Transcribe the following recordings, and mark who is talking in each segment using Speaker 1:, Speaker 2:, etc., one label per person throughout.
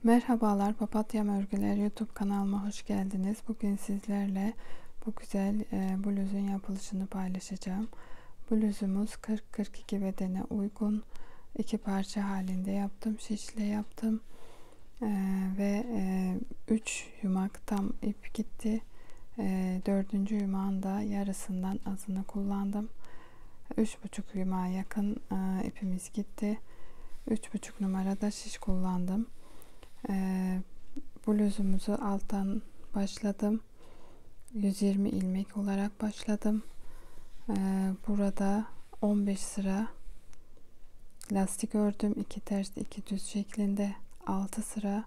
Speaker 1: Merhabalar, Papatyam Örgüler YouTube kanalıma hoş geldiniz. Bugün sizlerle bu güzel bluzun yapılışını paylaşacağım. Bluzumuz 40-42 bedene uygun. İki parça halinde yaptım. Şişle yaptım. Ve 3 yumak tam ip gitti. 4. yumağın da yarısından azını kullandım. 3,5 yumağa yakın ipimiz gitti. 3,5 numarada şiş kullandım. Bluzumuzu alttan başladım. 120 ilmek olarak başladım. Burada 15 sıra lastik ördüm. 2 ters 2 düz şeklinde. 6 sıra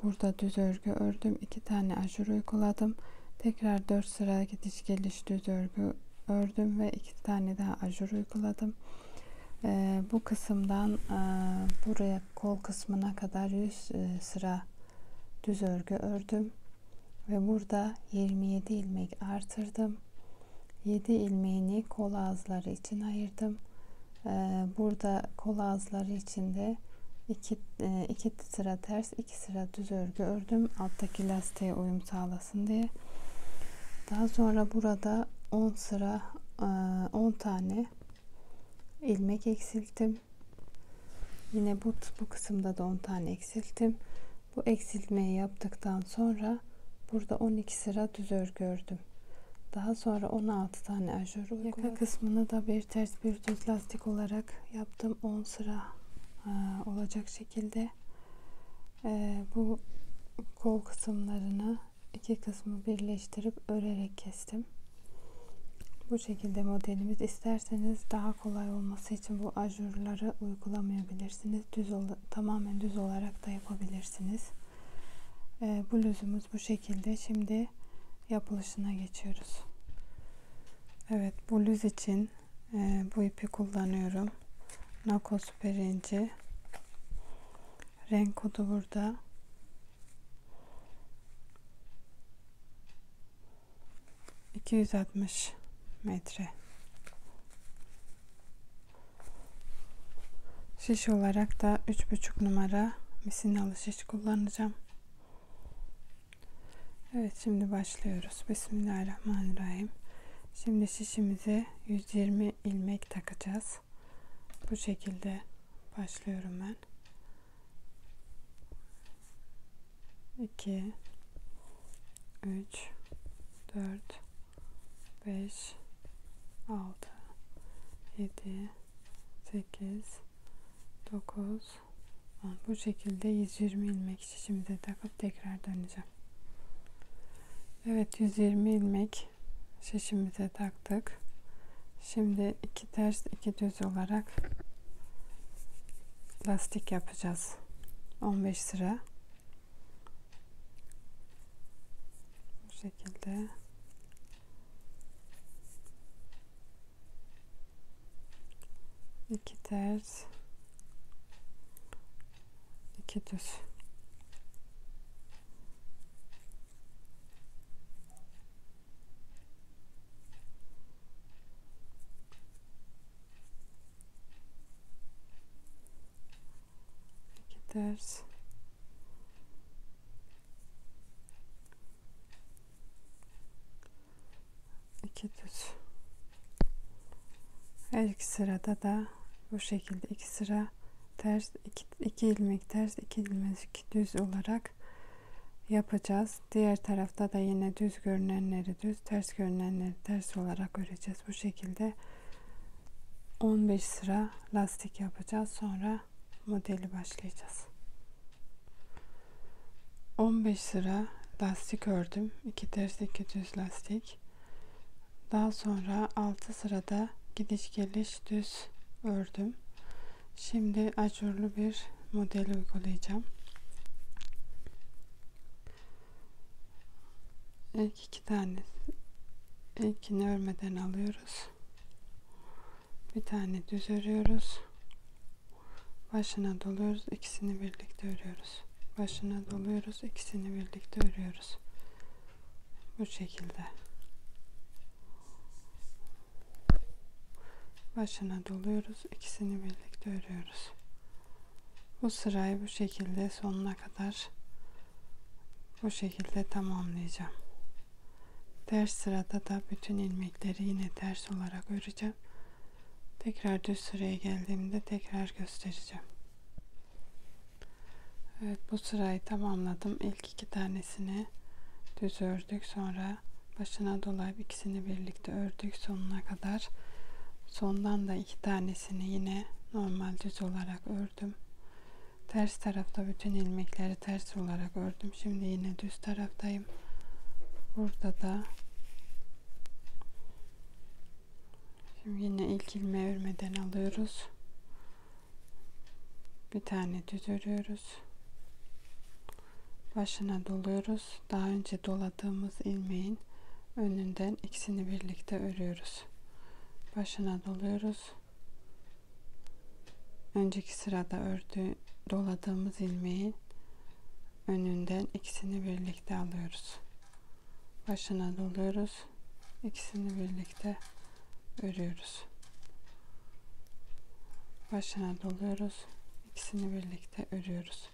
Speaker 1: burada düz örgü ördüm. 2 tane ajur uyguladım. Tekrar 4 sıra gidiş geliş düz örgü ördüm ve 2 tane daha ajur uyguladım. Bu kısımdan buraya kol kısmına kadar 100 sıra düz örgü ördüm ve burada 27 ilmek artırdım. 7 ilmeğini kol ağızları için ayırdım. Burada kol ağızları için de 2 sıra ters 2 sıra düz örgü ördüm, alttaki lastiğe uyum sağlasın diye. Daha sonra burada 10 sıra 10 tane ilmek eksilttim. Yine bu kısımda da 10 tane eksilttim. Bu eksiltmeyi yaptıktan sonra burada 12 sıra düz örgü ördüm. Daha sonra 16 tane ajur uyguladım. Yaka kısmını da bir ters bir düz lastik olarak yaptım. 10 sıra olacak şekilde. Bu kol kısımlarını iki kısmı birleştirip örerek kestim. Bu şekilde modelimiz. İsterseniz daha kolay olması için bu ajurları uygulamayabilirsiniz. Tamamen düz olarak da yapabilirsiniz. Bluzumuz bu şekilde. Şimdi yapılışına geçiyoruz. Evet, bluz için bu ipi kullanıyorum. Nako Süper İnci. Renk kodu burada. ...260 metre. Şiş olarak da 3,5 numara misinalı şiş kullanacağım. Evet, şimdi başlıyoruz. Bismillahirrahmanirrahim. Şimdi şişimize 120 ilmek takacağız. Bu şekilde başlıyorum ben. 2 3 4 5 6 7 8 9 10. Bu şekilde 120 ilmek şişimize takıp tekrar döneceğim. Evet, 120 ilmek şişimize taktık. Şimdi 2 ters 2 düz olarak lastik yapacağız. 15 sıra. Bu şekilde. İki ters 2 düz. Ters 2 düz. Her iki sırada da bu şekilde 2 sıra ters 2 ilmek ters 2 ilmek düz olarak yapacağız. Diğer tarafta da yine düz görünenleri düz, ters görünenleri ters olarak öreceğiz. Bu şekilde 15 sıra lastik yapacağız. Sonra modeli başlayacağız. 15 sıra lastik ördüm. 2 ters 2 düz lastik. Daha sonra 6 sırada gidiş geliş düz ördüm. Şimdi ajurlu bir model uygulayacağım. İlk 2 tane ilkini örmeden alıyoruz. Bir tane düz örüyoruz. Başına doluyoruz. İkisini birlikte örüyoruz. Başına doluyoruz. İkisini birlikte örüyoruz. Bu şekilde. Başına doluyoruz. İkisini birlikte örüyoruz. Bu sırayı bu şekilde sonuna kadar bu şekilde tamamlayacağım. Ters sırada da bütün ilmekleri yine ters olarak öreceğim. Tekrar düz sıraya geldiğimde tekrar göstereceğim. Evet, bu sırayı tamamladım. İlk iki tanesini düz ördük. Sonra başına dolayıp ikisini birlikte ördük sonuna kadar. Sondan da iki tanesini yine normal düz olarak ördüm. Ters tarafta bütün ilmekleri ters olarak ördüm. Şimdi yine düz taraftayım. Burada da şimdi yine ilk ilmeği örmeden alıyoruz. Bir tane düz örüyoruz. Başına doluyoruz. Daha önce doladığımız ilmeğin önünden ikisini birlikte örüyoruz. Başına doluyoruz. Önceki sırada doladığımız ilmeğin önünden ikisini birlikte alıyoruz. Başına doluyoruz. İkisini birlikte örüyoruz. Başına doluyoruz. İkisini birlikte örüyoruz.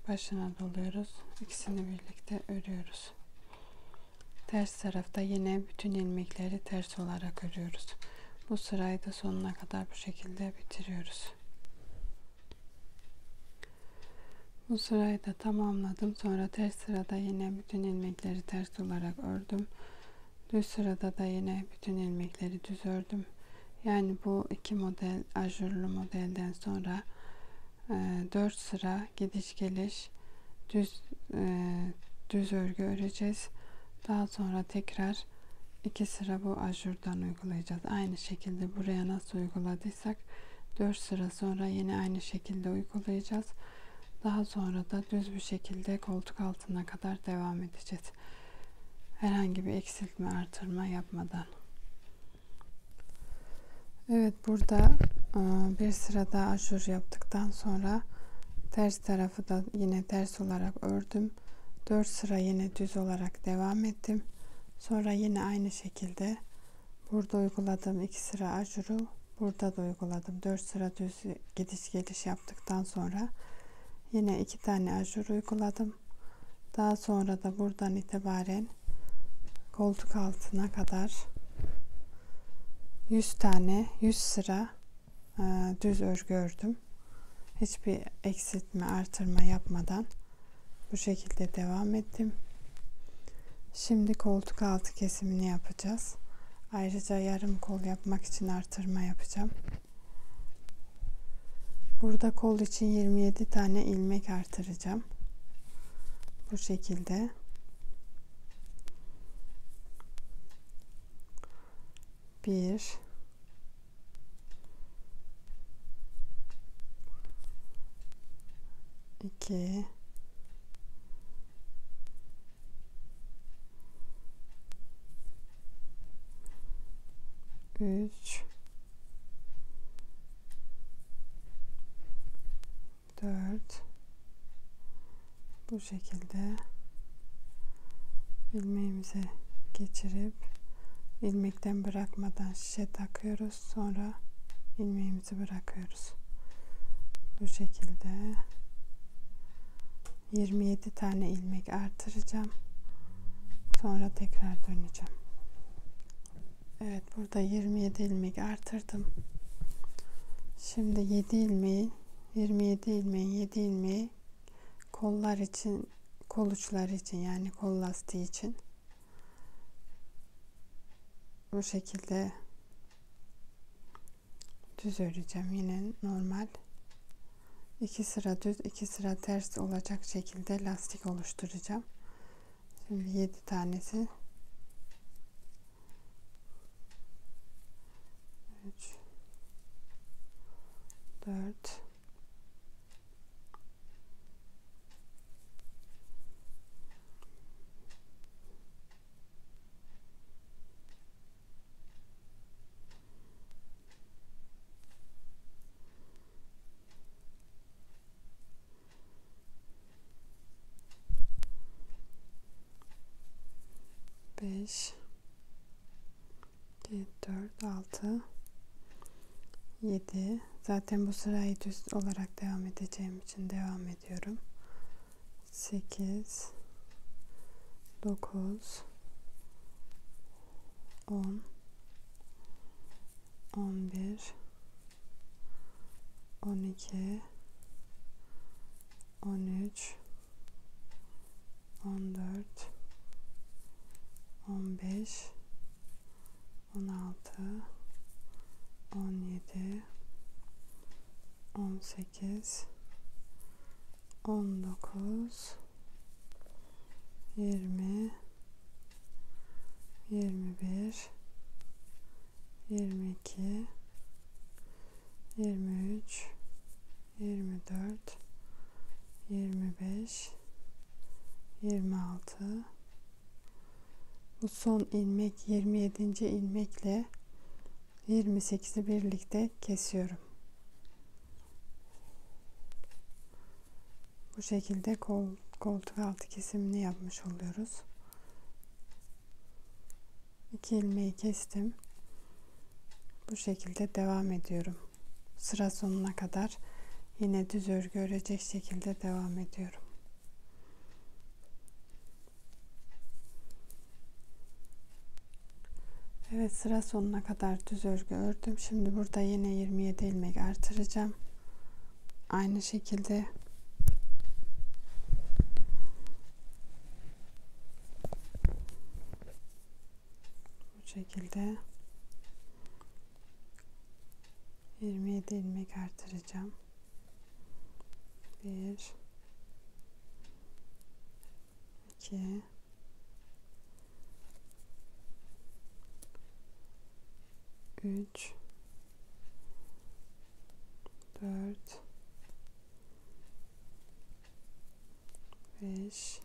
Speaker 1: Başına doluyoruz. İkisini birlikte örüyoruz. Ters tarafta yine bütün ilmekleri ters olarak örüyoruz. Bu sırayı da sonuna kadar bu şekilde bitiriyoruz. Bu sırayı da tamamladım. Sonra ters sırada yine bütün ilmekleri ters olarak ördüm. Düz sırada da yine bütün ilmekleri düz ördüm. Yani bu iki model ajurlu modelden sonra 4 sıra gidiş geliş düz örgü öreceğiz. Daha sonra tekrar 2 sıra bu ajurdan uygulayacağız. Aynı şekilde buraya nasıl uyguladıysak 4 sıra sonra yine aynı şekilde uygulayacağız. Daha sonra da düz bir şekilde koltuk altına kadar devam edeceğiz. Herhangi bir eksiltme artırma yapmadan. Evet, burada bir sıra daha ajur yaptıktan sonra ters tarafı da yine ters olarak ördüm. 4 sıra yine düz olarak devam ettim. Sonra yine aynı şekilde burada uyguladığım 2 sıra ajuru burada da uyguladım. 4 sıra düz gidiş geliş yaptıktan sonra yine 2 tane ajur uyguladım. Daha sonra da buradan itibaren koltuk altına kadar 100 sıra düz örgü ördüm. Hiçbir eksiltme artırma yapmadan bu şekilde devam ettim. Şimdi koltuk altı kesimini yapacağız. Ayrıca yarım kol yapmak için artırma yapacağım. Burada kol için 27 tane ilmek artıracağım. Bu şekilde. Bir, iki, üç, 4, bu şekilde ilmeğimize geçirip ilmekten bırakmadan şişe takıyoruz. Sonra ilmeğimizi bırakıyoruz. Bu şekilde 27 tane ilmek artıracağım. Sonra tekrar döneceğim. Evet, burada 27 ilmek artırdım. Şimdi 27 ilmeğin 7 ilmeği kollar için, kol uçları için, yani kol lastiği için bu şekilde düz öreceğim. Yine normal 2 sıra düz 2 sıra ters olacak şekilde lastik oluşturacağım. Şimdi 7 tanesi 3, 4, 5, 4, 6, 7. Zaten bu sırayı düz olarak devam edeceğim için devam ediyorum. 8, 9, 10, 11, 12, 13, 14, 15, 16, 17, 18, 19, 20, 21, 22, 23, 24, 25, 26. Bu son ilmek 27. ilmekle 28'i birlikte kesiyorum. Bu şekilde koltuk altı kesimini yapmış oluyoruz. 2 ilmeği kestim. Bu şekilde devam ediyorum. Sıra sonuna kadar yine düz örgü örecek şekilde devam ediyorum. Evet, sıra sonuna kadar düz örgü ördüm. Şimdi burada yine 27 ilmek artıracağım. Aynı şekilde bu şekilde 27 ilmek artıracağım. 1, 2, 3, 4, 5,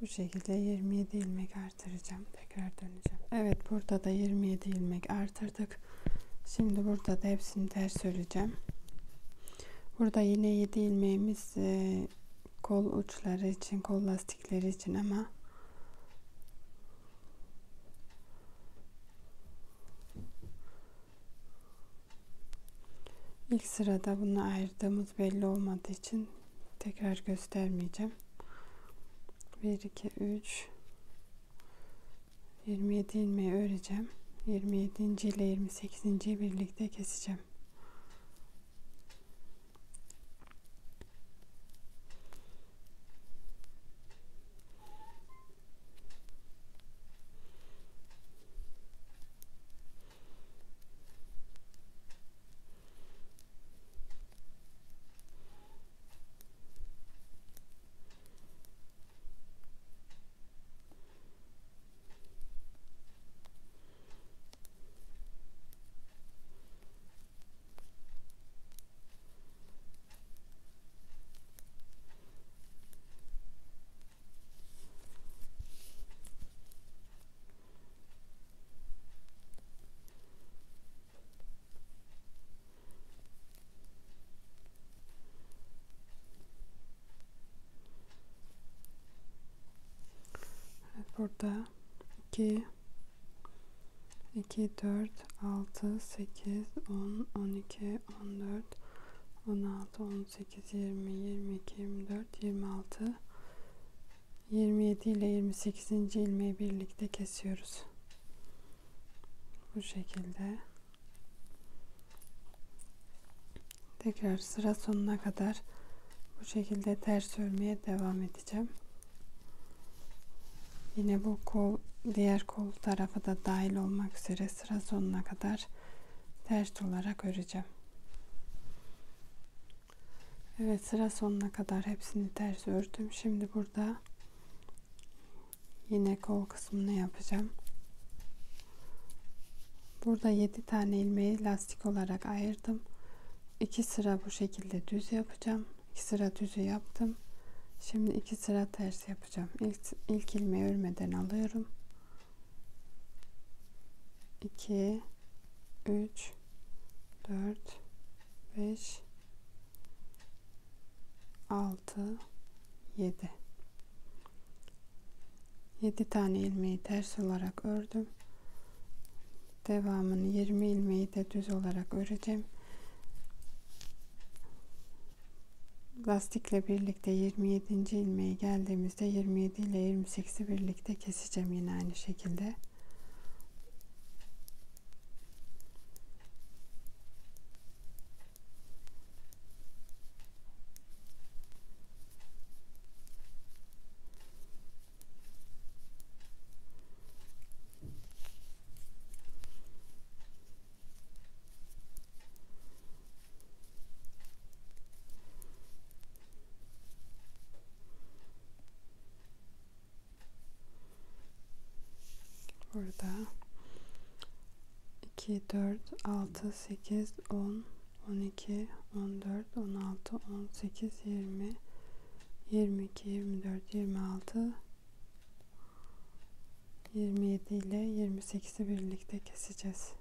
Speaker 1: bu şekilde 27 ilmek artıracağım. Tekrar döneceğim. Evet, burada da 27 ilmek artırdık. Şimdi burada da hepsini ters öreceğim. Burada yine 7 ilmeğimiz kol uçları için, kol lastikleri için ama ilk sırada bunu ayırdığımız belli olmadığı için tekrar göstermeyeceğim. 1, 2, 3, 27 ilmeği öreceğim. 27. ile 28. birlikte keseceğim. Burada 2, 4, 6, 8, 10, 12, 14, 16, 18, 20, 22, 24, 26, 27 ile 28. ilmeği birlikte kesiyoruz. Bu şekilde. Tekrar sıra sonuna kadar bu şekilde ters örmeye devam edeceğim. Yine bu kol, diğer kol tarafı da dahil olmak üzere sıra sonuna kadar ters olarak öreceğim. Evet, sıra sonuna kadar hepsini ters ördüm. Şimdi burada yine kol kısmını yapacağım. Burada 7 tane ilmeği lastik olarak ayırdım. 2 sıra bu şekilde düz yapacağım. 2 sıra düzü yaptım. Şimdi 2 sıra ters yapacağım. İlk ilmeği örmeden alıyorum. 2, 3, 4, 5, 6, 7. 7 tane ilmeği ters olarak ördüm. devamını 20 ilmeği de düz olarak öreceğim. Lastikle birlikte 27. ilmeğe geldiğimizde 27 ile 28'i birlikte keseceğim yine aynı şekilde. Burada 2, 4, 6, 8, 10, 12, 14, 16, 18, 20, 22, 24, 26, 27 ile 28'i birlikte keseceğiz.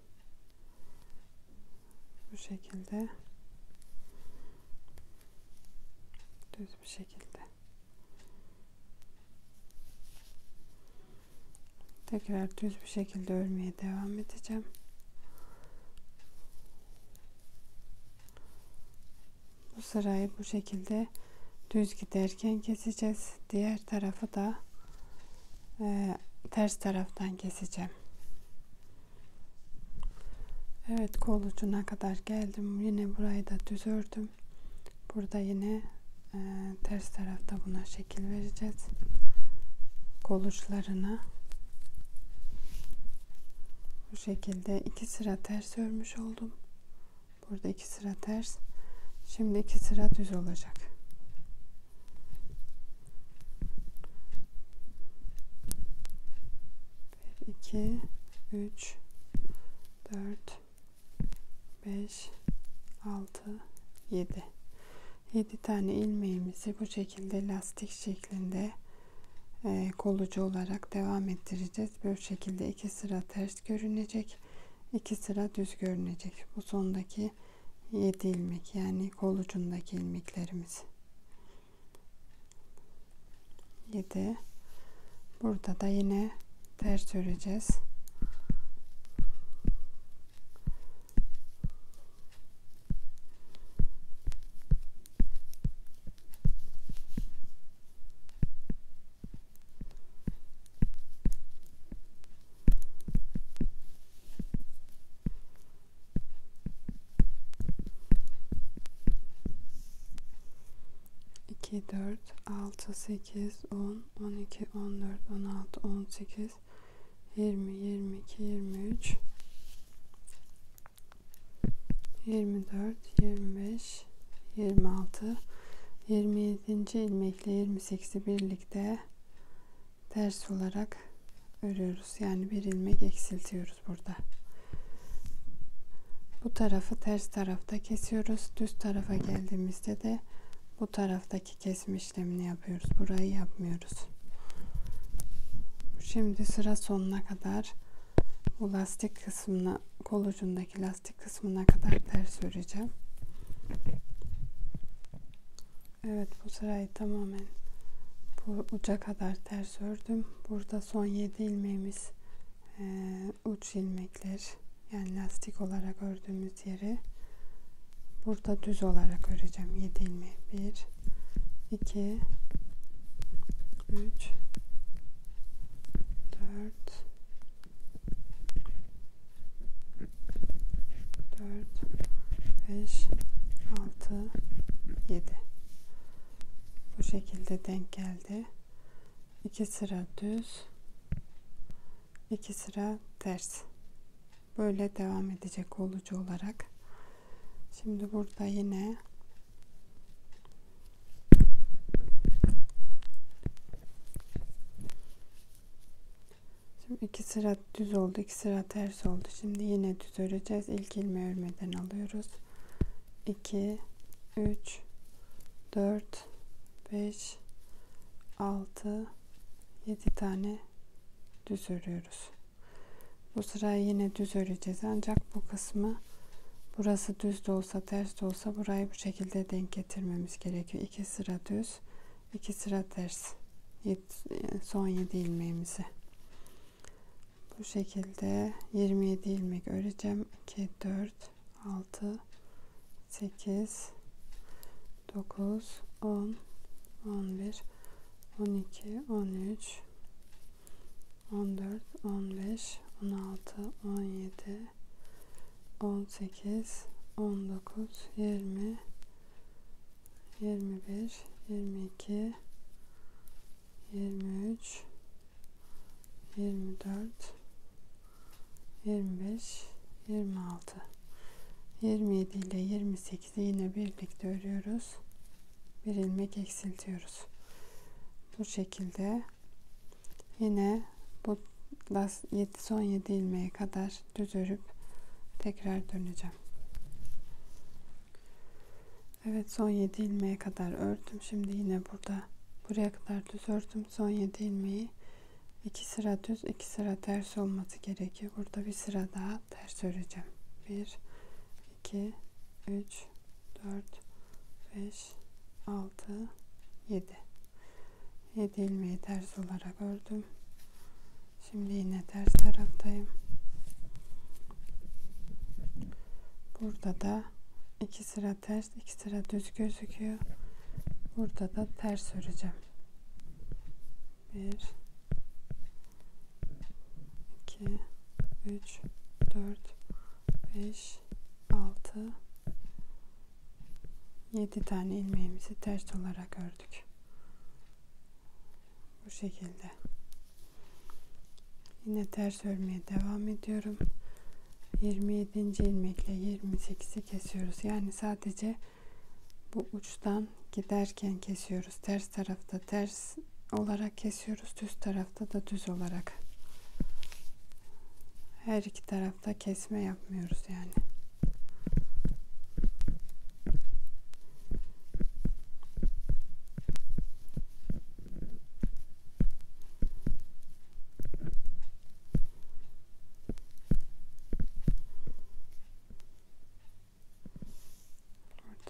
Speaker 1: Bu şekilde düz bir şekilde. Tekrar düz bir şekilde örmeye devam edeceğim. Bu sırayı bu şekilde düz giderken keseceğiz. Diğer tarafı da ters taraftan keseceğim. Evet, kol ucuna kadar geldim. Yine burayı da düz ördüm. Burada yine ters tarafta buna şekil vereceğiz. Kol uçlarına. Bu şekilde 2 sıra ters örmüş oldum. Burada 2 sıra ters. Şimdi 2 sıra düz olacak. 1, 2, 3, 4, 5, 6, 7. 7 tane ilmeğimizi bu şekilde lastik şeklinde kolucu olarak devam ettireceğiz. Böyle şekilde 2 sıra ters görünecek, 2 sıra düz görünecek. Bu sondaki 7 ilmek, yani kol ucundaki ilmeklerimiz 7. Burada da yine ters öreceğiz. İki, 4, 6, 8, 10, 12, 14, 16, 18, 20, 22, 23, 24, 25, 26, 27. ilmekle 28'i birlikte ters olarak örüyoruz. Yani bir ilmek eksiltiyoruz burada. Bu tarafı ters tarafta kesiyoruz. Düz tarafa geldiğimizde de bu taraftaki kesme işlemini yapıyoruz. Burayı yapmıyoruz. Şimdi sıra sonuna kadar bu lastik kısmına, kol ucundaki lastik kısmına kadar ters öreceğim. Evet, bu sırayı tamamen bu uca kadar ters ördüm. Burada son 7 ilmeğimiz uç ilmekler, yani lastik olarak ördüğümüz yeri burada düz olarak öreceğim. 7 ilmeği 1, 2, 3, 4, 5, 6, 7. Bu şekilde denk geldi. 2 sıra düz, 2 sıra ters. Böyle devam edecek kolucu olarak. Şimdi burada yine şimdi 2 sıra düz oldu, 2 sıra ters oldu. Şimdi yine düz öreceğiz. İlk ilmeği örmeden alıyoruz. 2, 3, 4, 5, 6, 7 tane düz örüyoruz. Bu sırayı yine düz öreceğiz. Ancak bu kısmı, burası düz de olsa ters de olsa, burayı bu şekilde denk getirmemiz gerekiyor. 2 sıra düz, 2 sıra ters. Son 7 ilmeğimizi. Bu Bu şekilde 27 ilmek öreceğim. 2, 4, 6, 8, 9, 10, 11, 12, 13, 14, 15, 16, 17, 18, 19, 20, 21, 22, 23, 24, 25, 26, 27 ile 28'i yine birlikte örüyoruz. Bir ilmek eksiltiyoruz. Bu şekilde yine bu son 7 ilmeğe kadar düz örüp tekrar döneceğim. Evet, son 7 ilmeğe kadar ördüm. Şimdi yine buraya kadar düz ördüm. Son 7 ilmeği 2 sıra düz, 2 sıra ters olması gerekiyor. Burada bir sıra daha ters öreceğim. 1, 2, 3, 4, 5, 6, 7. 7 ilmeği ters olarak ördüm. Şimdi yine ters taraftayım. Burada da 2 sıra ters, 2 sıra düz gözüküyor. Burada da ters öreceğim. 1, 2, 3, 4, 5, 6, 7 tane ilmeğimizi ters olarak ördük. Bu şekilde. Yine ters örmeye devam ediyorum. 27. ilmekle 28'i kesiyoruz. Yani sadece bu uçtan giderken kesiyoruz. Ters tarafta ters olarak kesiyoruz. Düz tarafta da düz olarak. Her iki tarafta kesme yapmıyoruz yani.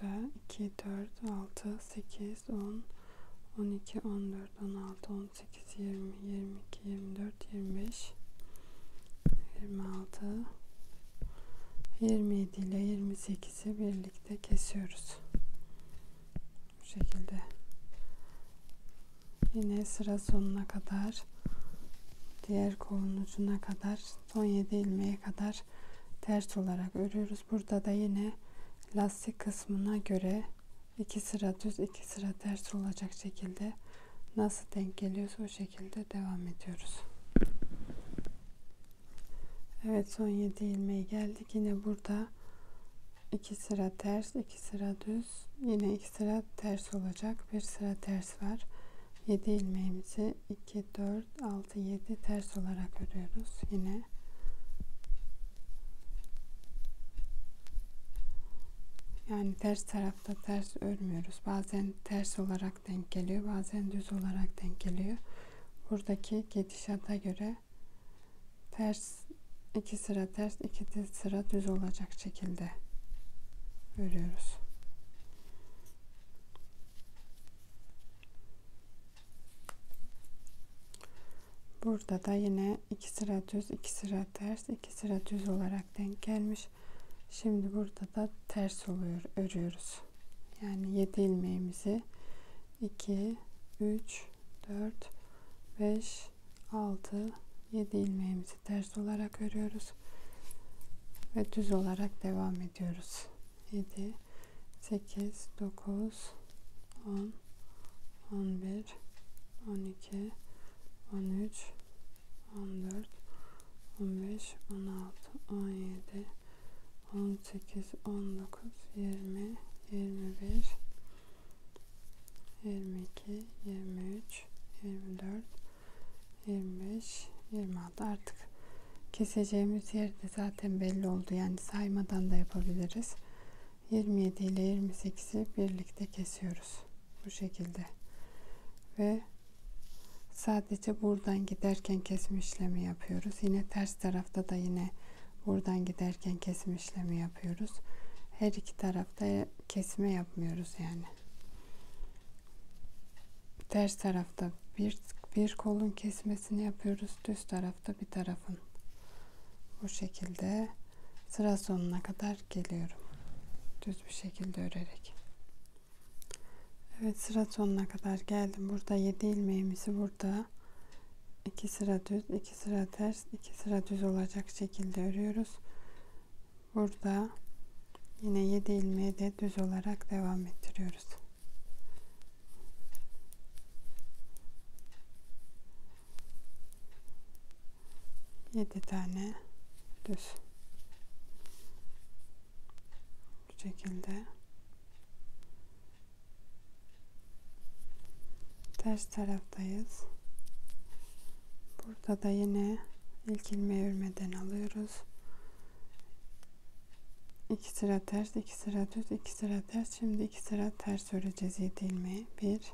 Speaker 1: Burada 2, 4, 6, 8, 10, 12, 14, 16, 18, 20, 22, 24, 25, 26, 27 ile 28'i birlikte kesiyoruz. Bu şekilde. Yine sıra sonuna kadar, diğer kolun ucuna kadar, son 7 ilmeğe kadar ters olarak örüyoruz. Burada da yine lastik kısmına göre 2 sıra düz, 2 sıra ters olacak şekilde nasıl denk geliyorsa o şekilde devam ediyoruz. Evet, son 7 ilmeğe geldik. Yine burada 2 sıra ters, 2 sıra düz, yine 2 sıra ters olacak. Bir sıra ters var. 7 ilmeğimizi 2, 4, 6, 7 ters olarak örüyoruz. Yine yani ters tarafta ters örmüyoruz. Bazen ters olarak denk geliyor, bazen düz olarak denk geliyor. Buradaki gidişata göre ters, 2 sıra ters, 2 sıra düz olacak şekilde örüyoruz. Burada da yine 2 sıra düz, 2 sıra ters, 2 sıra düz olarak denk gelmiş. Şimdi burada da ters oluyor, örüyoruz. Yani 7 ilmeğimizi 2, 3, 4, 5, 6, 7 ilmeğimizi ters olarak örüyoruz. Ve düz olarak devam ediyoruz. 7, 8, 9, 10, 11, 12, 13, 14, 15, 16, 17, 18, 19, 20, 21, 22, 23, 24, 25, 26. Artık keseceğimiz yer de zaten belli oldu. Yani saymadan da yapabiliriz. 27 ile 28'i birlikte kesiyoruz. Bu şekilde. Ve sadece buradan giderken kesme işlemi yapıyoruz. Yine ters tarafta da yine buradan giderken kesme işlemi yapıyoruz. Her iki tarafta kesme yapmıyoruz yani. Ters tarafta bir kolun kesmesini yapıyoruz. Düz tarafta bir tarafın Bu şekilde sıra sonuna kadar geliyorum. Düz bir şekilde örerek. Evet, sıra sonuna kadar geldim. Burada 7 ilmeğimizi burada 2 sıra düz, 2 sıra ters, 2 sıra düz olacak şekilde örüyoruz. Burada yine 7 ilmeği de düz olarak devam ettiriyoruz. Yedi tane düz. Bu şekilde. Ters taraftayız. Burada da yine ilk ilmeği örmeden alıyoruz. 2 sıra ters, 2 sıra düz, 2 sıra ters. Şimdi 2 sıra ters öreceğiz 7 ilmeği. 1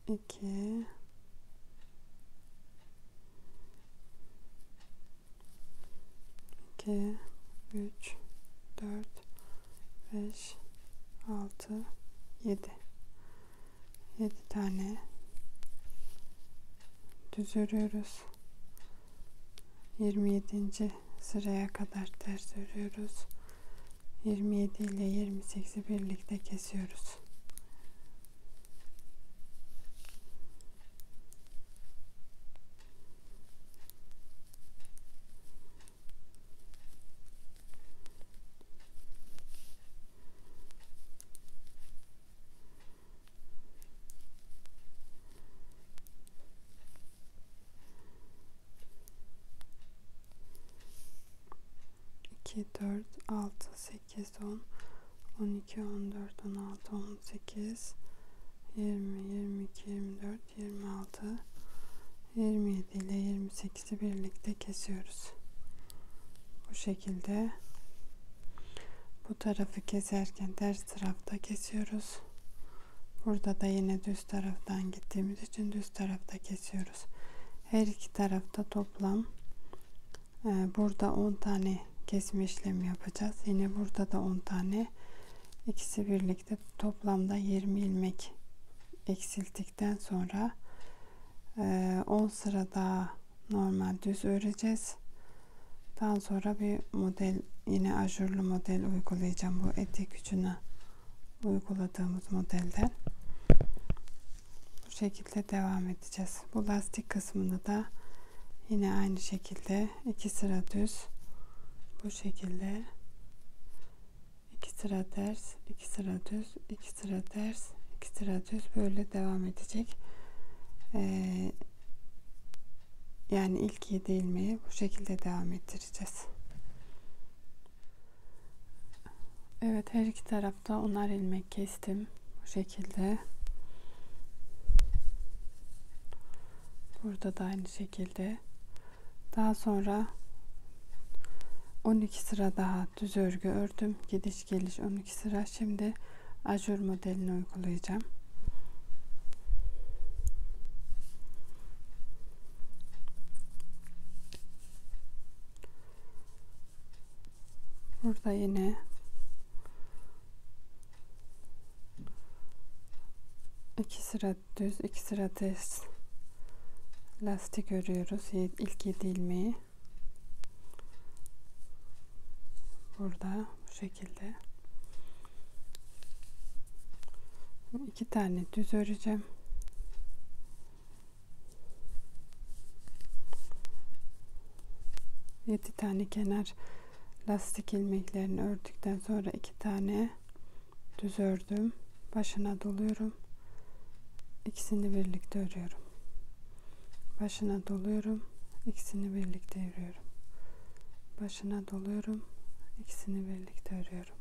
Speaker 1: 2 2 3 4 5 6 7 tane düz örüyoruz. 27. sıraya kadar ters örüyoruz. 27 ile 28'i birlikte kesiyoruz. İki, 4, 6, 8, 10, 12, 14, 16, 18, 20, 22, 24, 26, 27 ile 28'i birlikte kesiyoruz. Bu şekilde bu tarafı keserken ters tarafta kesiyoruz. Burada da yine düz taraftan gittiğimiz için düz tarafta kesiyoruz. Her iki tarafta toplam burada 10 tane kesme işlemi yapacağız. Yine burada da 10 tane. İkisi birlikte toplamda 20 ilmek eksilttikten sonra 10 sıra daha normal düz öreceğiz. Daha sonra bir model, yine ajurlu model uygulayacağım. Bu etek ucuna uyguladığımız modelden. Bu şekilde devam edeceğiz. Bu lastik kısmını da yine aynı şekilde 2 sıra düz, bu şekilde 2 sıra ters, 2 sıra düz, 2 sıra ters, 2 sıra düz, böyle devam edecek. Yani ilk 7 ilmeği bu şekilde devam ettireceğiz. Evet, her iki tarafta 10'ar ilmek kestim. Bu şekilde. Burada da aynı şekilde. Daha sonra 12 sıra daha düz örgü ördüm. Gidiş geliş 12 sıra. Şimdi ajur modelini uygulayacağım. Burada yine iki sıra düz, 2 sıra ters lastik örüyoruz. İlk 7 ilmeği burada bu şekilde. 2 tane düz öreceğim. Yedi tane kenar lastik ilmeklerini ördükten sonra 2 tane düz ördüm. Başına doluyorum. İkisini birlikte örüyorum. Başına doluyorum. İkisini birlikte örüyorum. Başına doluyorum. İkisini birlikte örüyorum.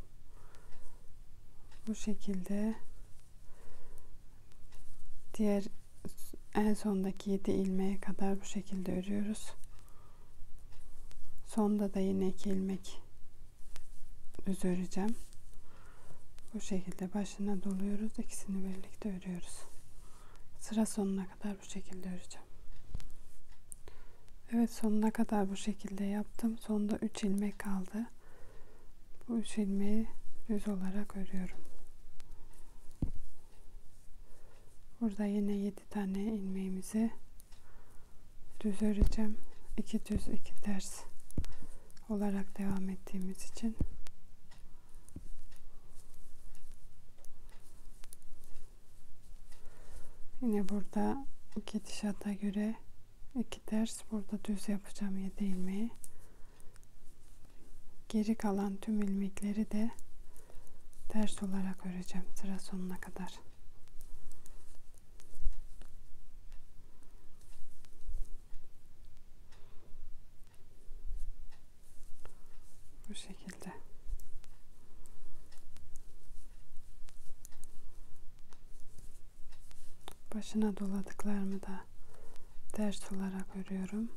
Speaker 1: Bu şekilde diğer en sondaki 7 ilmeğe kadar bu şekilde örüyoruz. Sonda da yine 2 ilmek düz öreceğim. Bu şekilde başına doluyoruz. İkisini birlikte örüyoruz. Sıra sonuna kadar bu şekilde öreceğim. Evet, sonuna kadar bu şekilde yaptım. Sonda 3 ilmek kaldı. Bu 3 ilmeği düz olarak örüyorum. Burada yine 7 tane ilmeğimizi düz öreceğim. 2 düz, 2 ters olarak devam ettiğimiz için yine burada 2 diş ata göre 2 ters, burada düz yapacağım 7 ilmeği. Geri kalan tüm ilmekleri de ters olarak öreceğim sıra sonuna kadar. Bu şekilde. Başına doladıklarımı da ters olarak örüyorum.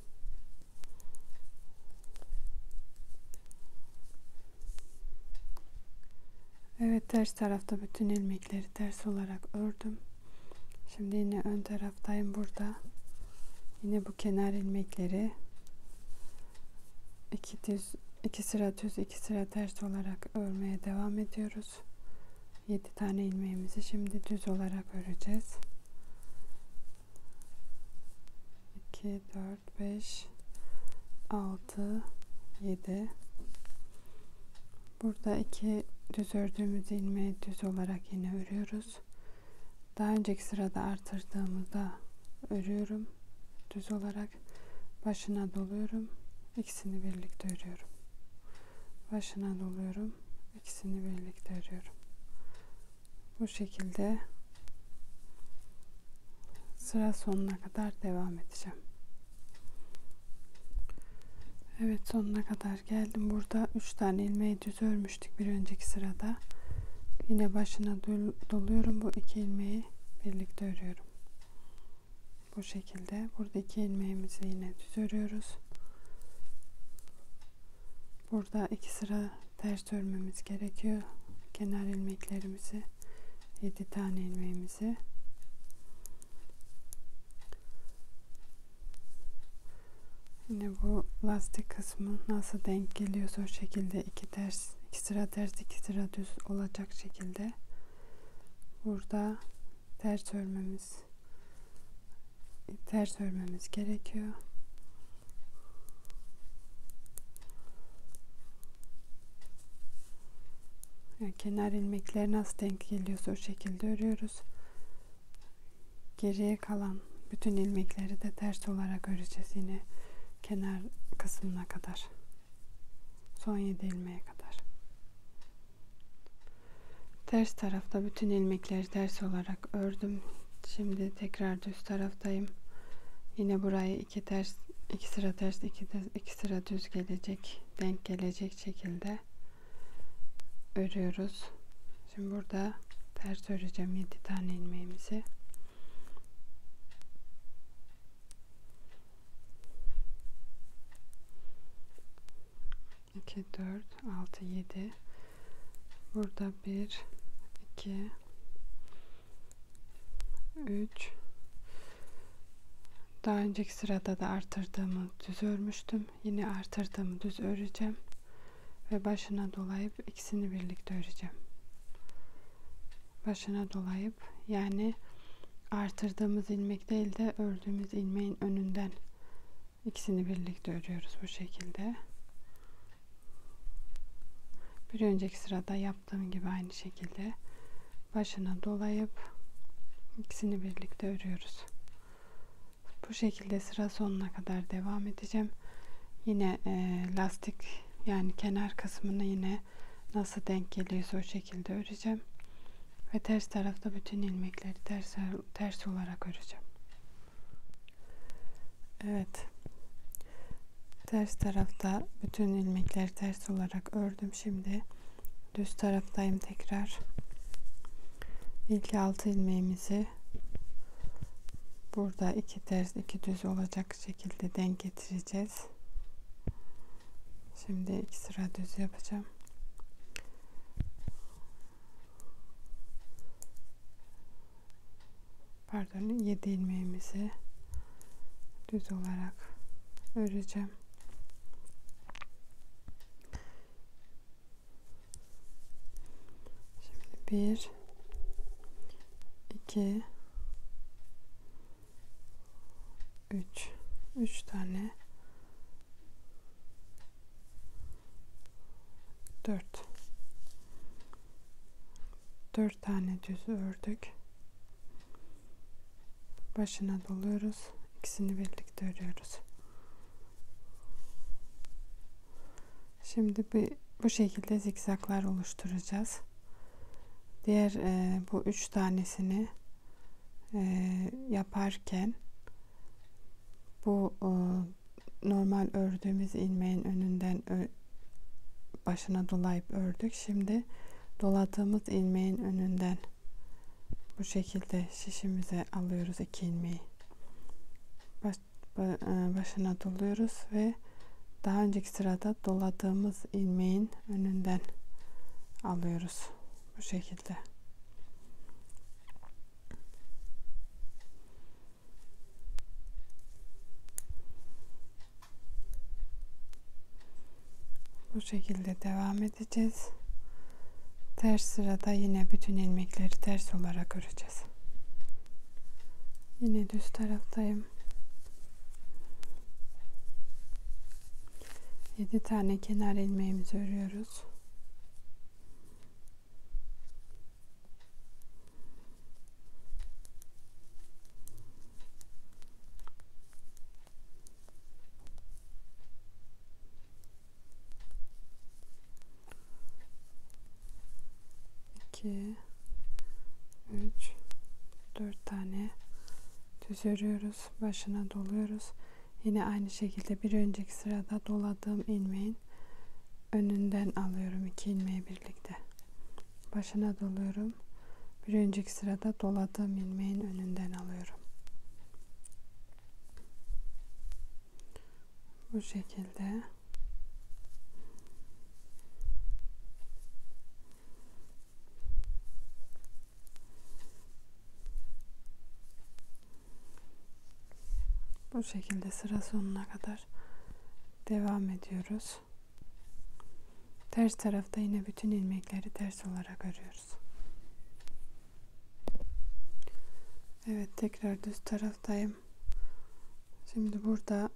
Speaker 1: Evet, ters tarafta bütün ilmekleri ters olarak ördüm. Şimdi yine ön taraftayım burada. Yine bu kenar ilmekleri 2 sıra düz 2 sıra ters olarak örmeye devam ediyoruz. 7 tane ilmeğimizi şimdi düz olarak öreceğiz. 2 4 5 6 7. Burada 2 düz ördüğümüz ilmeği düz olarak yine örüyoruz. Daha önceki sırada artırdığımızda örüyorum düz olarak, başına doluyorum, ikisini birlikte örüyorum, başına doluyorum, ikisini birlikte örüyorum. Bu şekilde sıra sonuna kadar devam edeceğim. Evet, sonuna kadar geldim. Burada 3 tane ilmeği düz örmüştük bir önceki sırada. Yine başına doluyorum, bu 2 ilmeği birlikte örüyorum. Bu şekilde burada 2 ilmeğimizi yine düz örüyoruz. Burada 2 sıra ters örmemiz gerekiyor. Kenar ilmeklerimizi, 7 tane ilmeğimizi. Yine bu lastik kısmı nasıl denk geliyorsa o şekilde 2 sıra ters 2 sıra düz olacak şekilde burada ters örmemiz gerekiyor. Yani kenar ilmekler nasıl denk geliyorsa o şekilde örüyoruz. Geriye kalan bütün ilmekleri de ters olarak öreceğiz yine kenar kısmına kadar, son 7 ilmeğe kadar. Ters tarafta bütün ilmekleri ters olarak ördüm. Şimdi tekrar düz taraftayım. Yine burayı 2 sıra ters 2 sıra düz gelecek, denk gelecek şekilde örüyoruz. Şimdi burada ters öreceğim 7 tane ilmeğimizi. 2 4 6 7. Burada 1 2 3. Daha önceki sırada da artırdığımı düz örmüştüm. Yine artırdığımı düz öreceğim ve başına dolayıp ikisini birlikte öreceğim. Başına dolayıp, yani artırdığımız ilmek değil de ördüğümüz ilmeğin önünden ikisini birlikte örüyoruz bu şekilde. Bir önceki sırada yaptığım gibi aynı şekilde başına dolayıp ikisini birlikte örüyoruz. Bu şekilde sıra sonuna kadar devam edeceğim. Yine lastik, yani kenar kısmını yine nasıl denk geliyorsa o şekilde öreceğim. Ve ters tarafta bütün ilmekleri ters olarak öreceğim. Evet. Ters tarafta bütün ilmekleri ters olarak ördüm. Şimdi düz taraftayım tekrar. İlk 6 ilmeğimizi burada 2 ters 2 düz olacak şekilde denk getireceğiz. Şimdi 2 sıra düz yapacağım. Pardon, 7 ilmeğimizi düz olarak öreceğim. Şimdi 1 2 3 tane 4 tane düz ördük. Başına doluyoruz. İkisini birlikte örüyoruz. Şimdi bu şekilde zikzaklar oluşturacağız. Diğer bu 3 tanesini yaparken bu normal ördüğümüz ilmeğin önünden başına dolayıp ördük. Şimdi doladığımız ilmeğin önünden bu şekilde şişimize alıyoruz 2 ilmeği. Başına doluyoruz ve daha önceki sırada doladığımız ilmeğin önünden alıyoruz. Bu şekilde. Bu şekilde devam edeceğiz. Ters sırada yine bütün ilmekleri ters olarak öreceğiz. Yine düz taraftayım. 7 tane kenar ilmeğimizi örüyoruz. İki, 3, 4 tane düz örüyoruz. Başına doluyoruz. Yine aynı şekilde bir önceki sırada doladığım ilmeğin önünden alıyorum 2 ilmeği birlikte. Başına doluyorum. Bir önceki sırada doladığım ilmeğin önünden alıyorum. Bu şekilde. Bu şekilde sıra sonuna kadar devam ediyoruz. Ters tarafta yine bütün ilmekleri ters olarak örüyoruz. Evet, tekrar düz taraftayım. Şimdi burada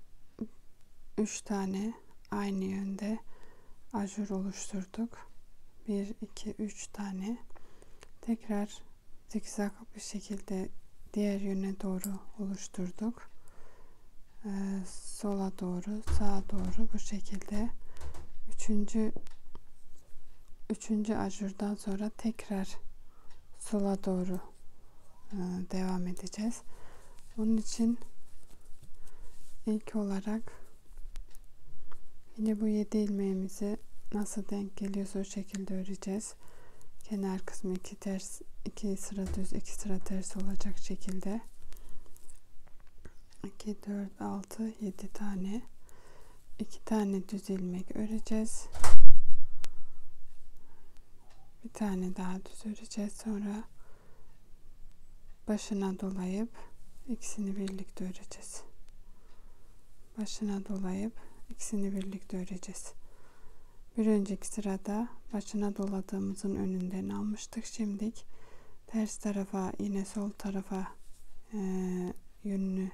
Speaker 1: 3 tane aynı yönde ajur oluşturduk. 1, 2, 3 tane. Tekrar zikzak bir şekilde diğer yöne doğru oluşturduk. Sola doğru, sağa doğru bu şekilde. Üçüncü ajurdan sonra tekrar sola doğru devam edeceğiz. Onun için ilk olarak yine bu 7 ilmeğimizi nasıl denk geliyorsa o şekilde öreceğiz. Kenar kısmı 2 ters, 2 sıra düz, 2 sıra ters olacak şekilde. 2, 4, 6, 7 tane. 2 tane düz ilmek öreceğiz. Bir tane daha düz öreceğiz. Sonra başına dolayıp ikisini birlikte öreceğiz. Başına dolayıp ikisini birlikte öreceğiz. Bir önceki sırada başına doladığımızın önünden almıştık. Şimdi ters tarafa, yine sol tarafa yönünü,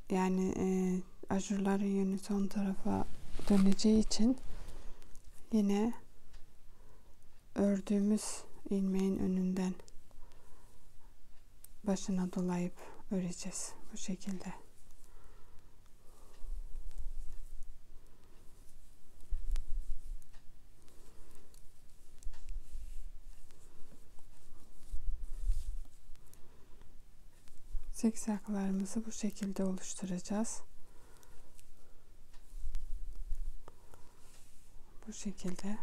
Speaker 1: yani ajurların yönü son tarafa döneceği için yine ördüğümüz ilmeğin önünden başına dolayıp öreceğiz bu şekilde. Zikzaklarımızı bu şekilde oluşturacağız. Bu şekilde.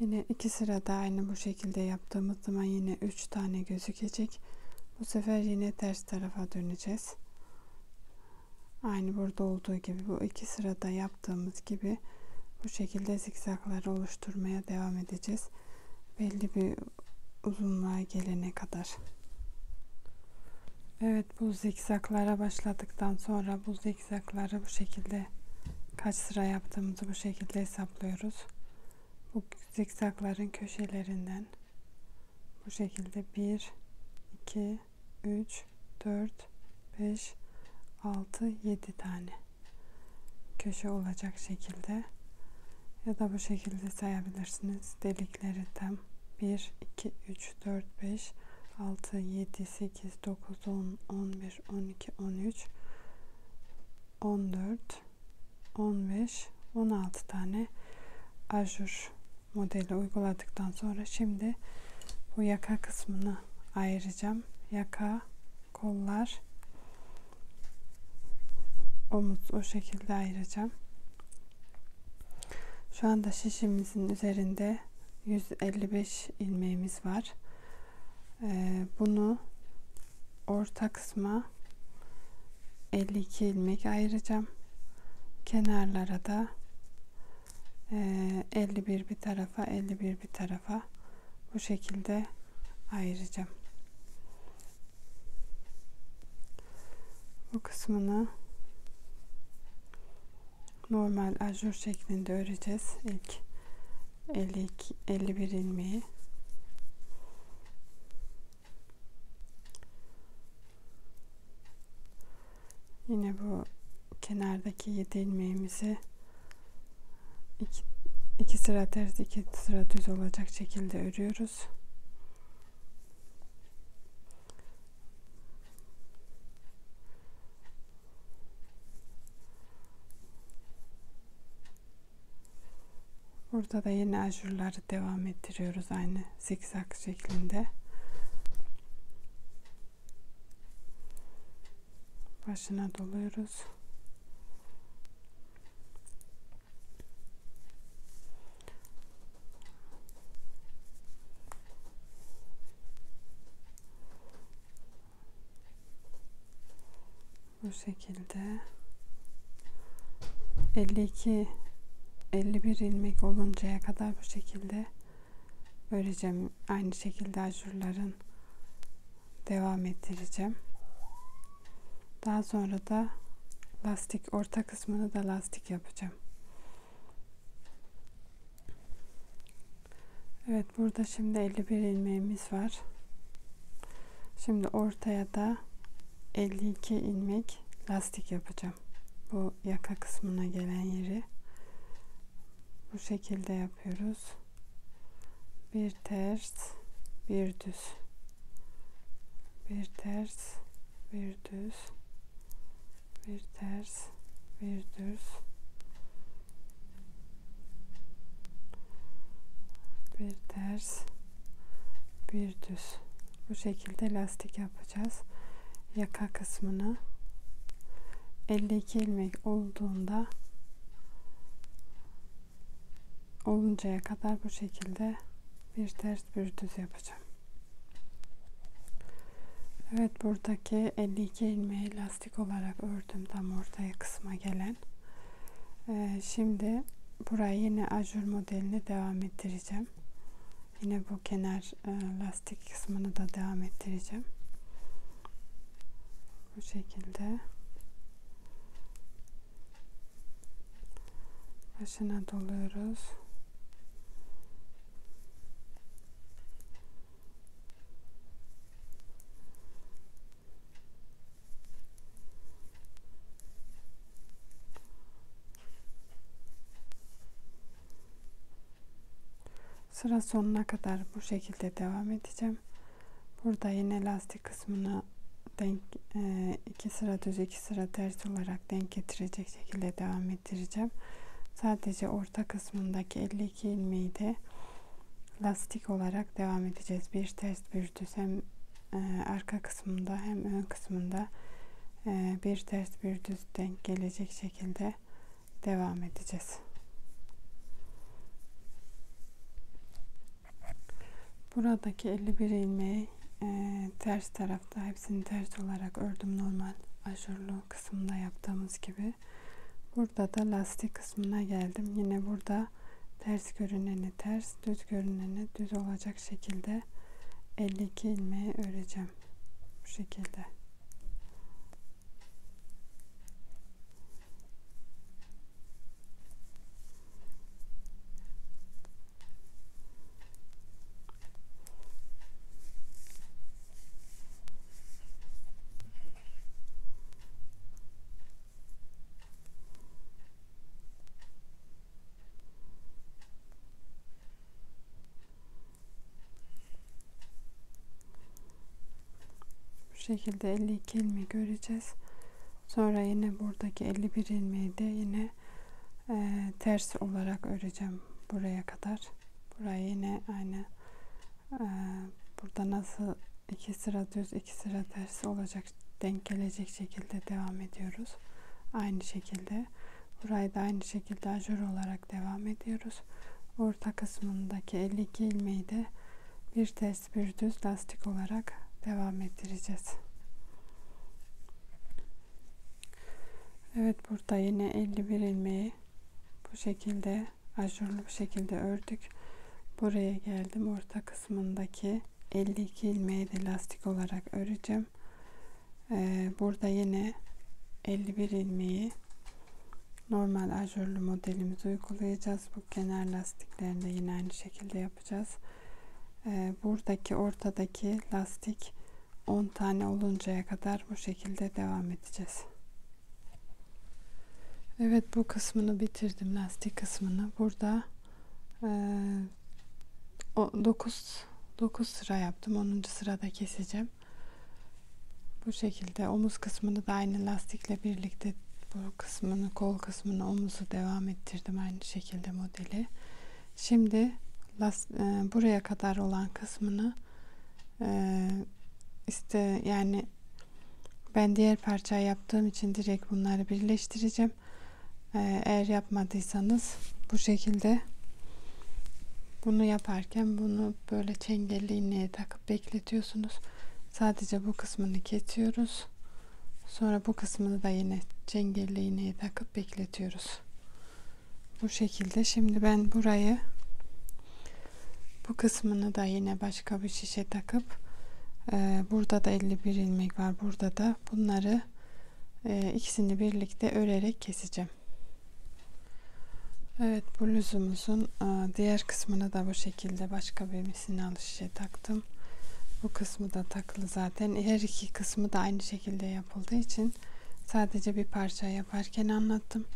Speaker 1: Yine 2 sırada aynı bu şekilde yaptığımız zaman yine 3 tane gözükecek. Bu sefer yine ters tarafa döneceğiz. Aynı burada olduğu gibi bu 2 sırada yaptığımız gibi bu şekilde zikzakları oluşturmaya devam edeceğiz. Belli bir uzunluğa gelene kadar. Evet, bu zikzaklara başladıktan sonra bu zikzakları bu şekilde kaç sıra yaptığımızı bu şekilde hesaplıyoruz. Bu zikzakların köşelerinden bu şekilde 1, 2, 3, 4, 5, 6, 7 tane köşe olacak şekilde Ya da bu şekilde sayabilirsiniz. Delikleri tam 1, 2, 3, 4, 5, 6, 7, 8, 9, 10, 11, 12, 13, 14, 15, 16 tane ajur modeli uyguladıktan sonra şimdi bu yaka kısmını ayıracağım. Yaka, kollar, omuz o şekilde ayıracağım. Şu anda şişimizin üzerinde 155 ilmeğimiz var. Bunu orta kısma 52 ilmek ayıracağım. Kenarlara da 51 bir tarafa, 51 bir tarafa bu şekilde ayıracağım. Bu kısmını normal ajur şeklinde öreceğiz. İlk 52, 51 ilmeği. Yine bu kenardaki 7 ilmeğimizi 2 sıra ters 2 sıra düz olacak şekilde örüyoruz. Burada da yine ajurları devam ettiriyoruz aynı zikzak şeklinde. Başına doluyoruz. Bu şekilde 52 51 ilmek oluncaya kadar bu şekilde öreceğim. Aynı şekilde ajurların devam ettireceğim. Daha sonra da lastik, orta kısmını da lastik yapacağım. Evet, burada şimdi 51 ilmeğimiz var. Şimdi ortaya da 52 ilmek lastik yapacağım. Bu yaka kısmına gelen yeri bu şekilde yapıyoruz. Bir ters, bir düz. Bir ters, bir düz. Bir ters, bir düz. Bir ters, bir düz. Bu şekilde lastik yapacağız. Yaka kısmını 52 ilmek oluncaya kadar bu şekilde bir ters bir düz yapacağım. Evet, buradaki 52 ilmeği lastik olarak ördüm tam ortaya kısma gelen. Şimdi burayı yine ajur modeline devam ettireceğim. Yine bu kenar lastik kısmını da devam ettireceğim. Bu şekilde başına doluyoruz. Sıra sonuna kadar bu şekilde devam edeceğim. Burada yine lastik kısmına denk 2 sıra düz 2 sıra ters olarak denk getirecek şekilde devam ettireceğim. Sadece orta kısmındaki 52 ilmeği de lastik olarak devam edeceğiz. Bir ters bir düz, hem arka kısmında hem ön kısmında bir ters bir düz denk gelecek şekilde devam edeceğiz. Buradaki 51 ilmeği ters tarafta hepsini ters olarak ördüm, normal ajurlu kısımda yaptığımız gibi. Burada da lastik kısmına geldim. Yine burada ters görüneni ters, düz görüneni düz olacak şekilde 52 ilmeği öreceğim. Bu şekilde. şekilde 52 ilmek öreceğiz. Sonra yine buradaki 51 ilmeği de yine ters olarak öreceğim buraya kadar. Burayı yine aynı burada nasıl 2 sıra düz 2 sıra ters olacak, denk gelecek şekilde devam ediyoruz. Aynı şekilde burayı da aynı şekilde ajur olarak devam ediyoruz. Orta kısmındaki 52 ilmeği de bir ters bir düz lastik olarak devam ettireceğiz. Evet, burada yine 51 ilmeği bu şekilde ajurlu bir şekilde ördük. Buraya geldim. Orta kısmındaki 52 ilmeği de lastik olarak öreceğim. Burada yine 51 ilmeği normal ajurlu modelimizi uygulayacağız. Bu kenar lastiklerini de yine aynı şekilde yapacağız. Buradaki ortadaki lastik 10 tane oluncaya kadar bu şekilde devam edeceğiz. Evet, bu kısmını bitirdim, lastik kısmını. Burada 9 sıra yaptım. 10. sırada keseceğim. Bu şekilde omuz kısmını da aynı lastikle birlikte bu kısmını, kol kısmını, omuzu devam ettirdim aynı şekilde modeli. Şimdi buraya kadar olan kısmını yani ben diğer parçayı yaptığım için direkt bunları birleştireceğim. Eğer yapmadıysanız bu şekilde bunu yaparken bunu böyle çengelli iğneye takıp bekletiyorsunuz. Sadece bu kısmını kesiyoruz. Sonra bu kısmını da yine çengelli iğneye takıp bekletiyoruz. Bu şekilde. Şimdi ben burayı, bu kısmını da yine başka bir şişe takıp burada da 51 ilmek var. Burada da bunları ikisini birlikte örerek keseceğim. Evet, bluzumuzun diğer kısmını da bu şekilde başka bir misinalı şişe taktım. Bu kısmı da takılı zaten. Her iki kısmı da aynı şekilde yapıldığı için sadece bir parça yaparken anlattım.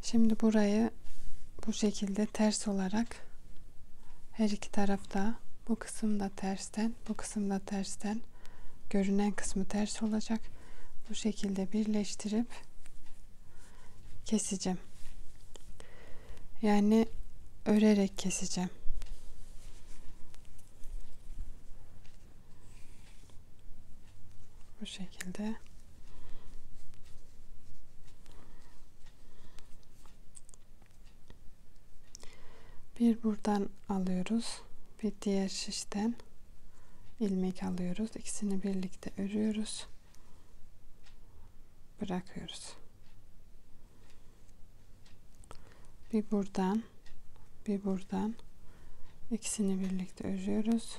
Speaker 1: Şimdi burayı bu şekilde ters olarak her iki tarafta, bu kısım da tersten, bu kısım da tersten, görünen kısmı ters olacak. Bu şekilde birleştirip keseceğim. Yani örerek keseceğim. Bu şekilde. Bir buradan alıyoruz. Bir diğer şişten ilmek alıyoruz. İkisini birlikte örüyoruz. Bırakıyoruz. Bir buradan, bir buradan, ikisini birlikte örüyoruz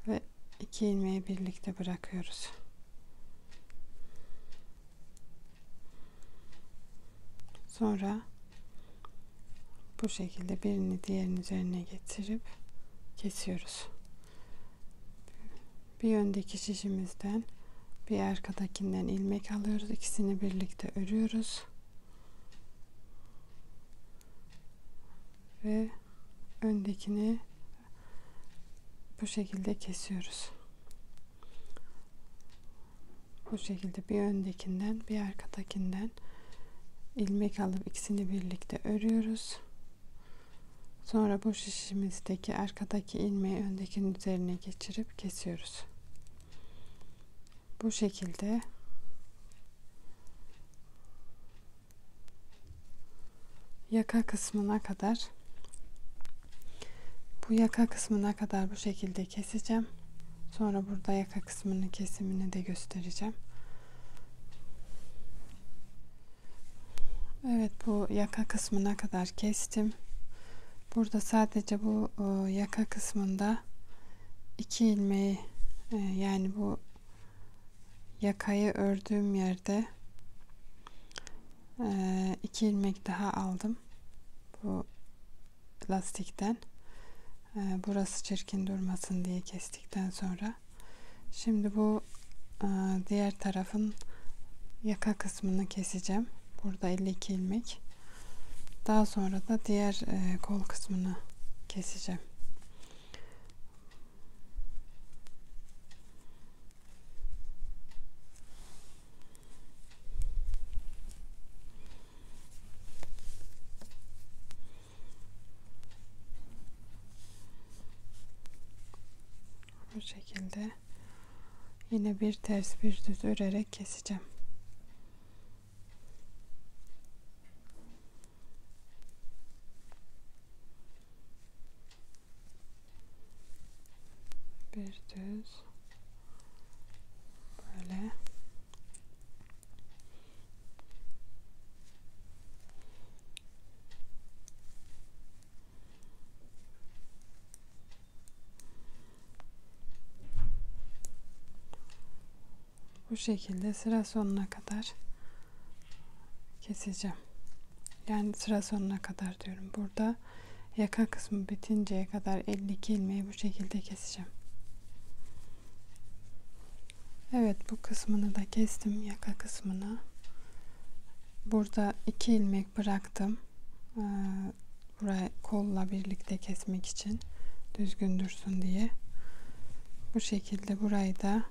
Speaker 1: ve iki ilmeği birlikte bırakıyoruz. Sonra bu şekilde birini diğerinin üzerine getirip kesiyoruz. Bir öndeki şişimizden bir arkadakinden ilmek alıyoruz. İkisini birlikte örüyoruz. Ve öndekini bu şekilde kesiyoruz. Bu şekilde bir öndekinden bir arkadakinden ilmek alıp ikisini birlikte örüyoruz. Sonra bu şişimizdeki arkadaki ilmeği öndekinin üzerine geçirip kesiyoruz. Bu şekilde yaka kısmına kadar, bu yaka kısmına kadar bu şekilde keseceğim. Sonra burada yaka kısmının kesimini de göstereceğim. Evet, bu yaka kısmına kadar kestim. Burada sadece bu yaka kısmında 2 ilmeği yani bu yakayı ördüğüm yerde 2 ilmek daha aldım bu lastikten. Burası çirkin durmasın diye kestikten sonra şimdi bu diğer tarafın yaka kısmını keseceğim. Burada 52 ilmek. Daha sonra da diğer kol kısmını keseceğim. Bu şekilde yine bir ters bir düz örerek keseceğim. Bir düz böyle. Bu şekilde sıra sonuna kadar keseceğim. Yani sıra sonuna kadar diyorum. Burada yaka kısmı bitinceye kadar 52 ilmeği bu şekilde keseceğim. Evet, bu kısmını da kestim, yaka kısmını. Burada 2 ilmek bıraktım. Buraya kolla birlikte kesmek için düzgün dursun diye. Bu şekilde burayı da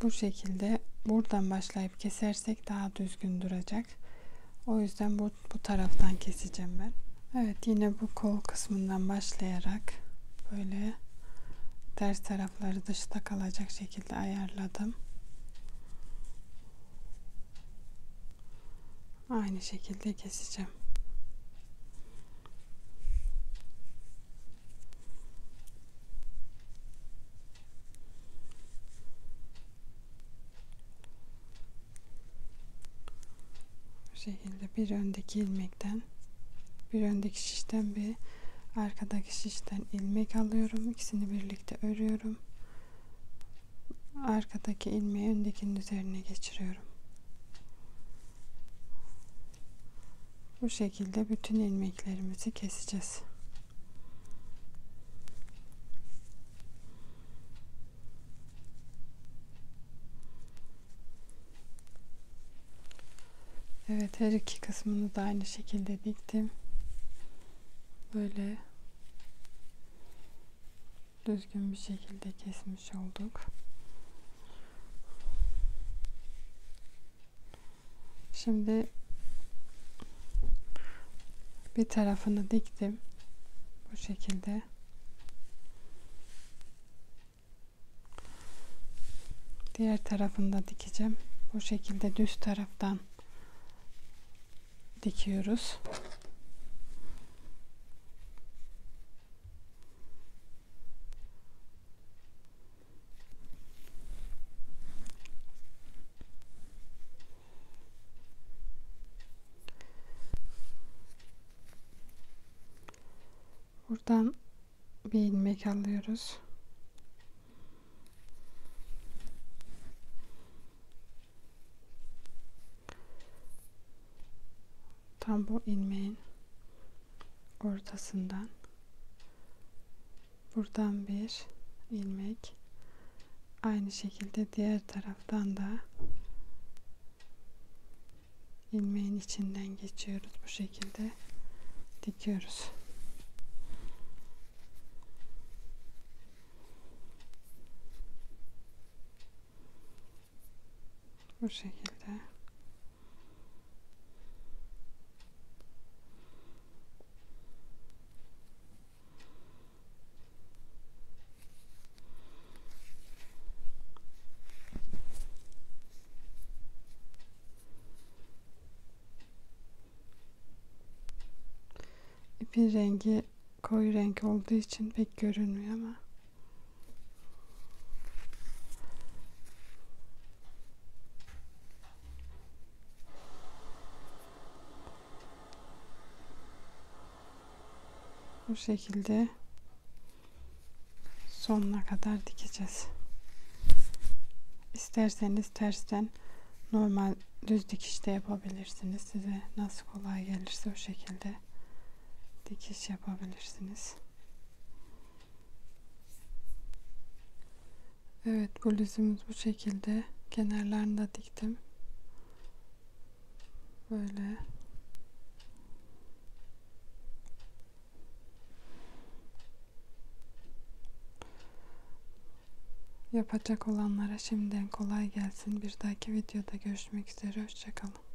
Speaker 1: bu şekilde buradan başlayıp kesersek daha düzgün duracak. O yüzden bu taraftan keseceğim ben. Evet, yine bu kol kısmından başlayarak böyle ters tarafları dışta kalacak şekilde ayarladım. Aynı şekilde keseceğim. Bu şekilde bir öndeki ilmekten, bir öndeki şişten bir arkadaki şişten ilmek alıyorum. İkisini birlikte örüyorum. Arkadaki ilmeği öndekinin üzerine geçiriyorum. Bu şekilde bütün ilmeklerimizi keseceğiz. Evet, her iki kısmını da aynı şekilde diktim. Böyle düzgün bir şekilde kesmiş olduk. Şimdi bir tarafını diktim. Bu şekilde. Diğer tarafını da dikeceğim. Bu şekilde düz taraftan dikiyoruz. Buradan bir ilmek alıyoruz. Tam bu ilmeğin ortasından buradan bir ilmek, aynı şekilde diğer taraftan da ilmeğin içinden geçiyoruz. Bu şekilde dikiyoruz. Bu şekilde. İpin rengi koyu renk olduğu için pek görünmüyor ama bu şekilde sonuna kadar dikeceğiz. İsterseniz tersten normal düz dikişte yapabilirsiniz. Size nasıl kolay gelirse o şekilde dikiş yapabilirsiniz. Evet, bluzumuz bu şekilde. Kenarlarını da diktim. Böyle. Yapacak olanlara şimdiden kolay gelsin. Bir dahaki videoda görüşmek üzere. Hoşça kalın.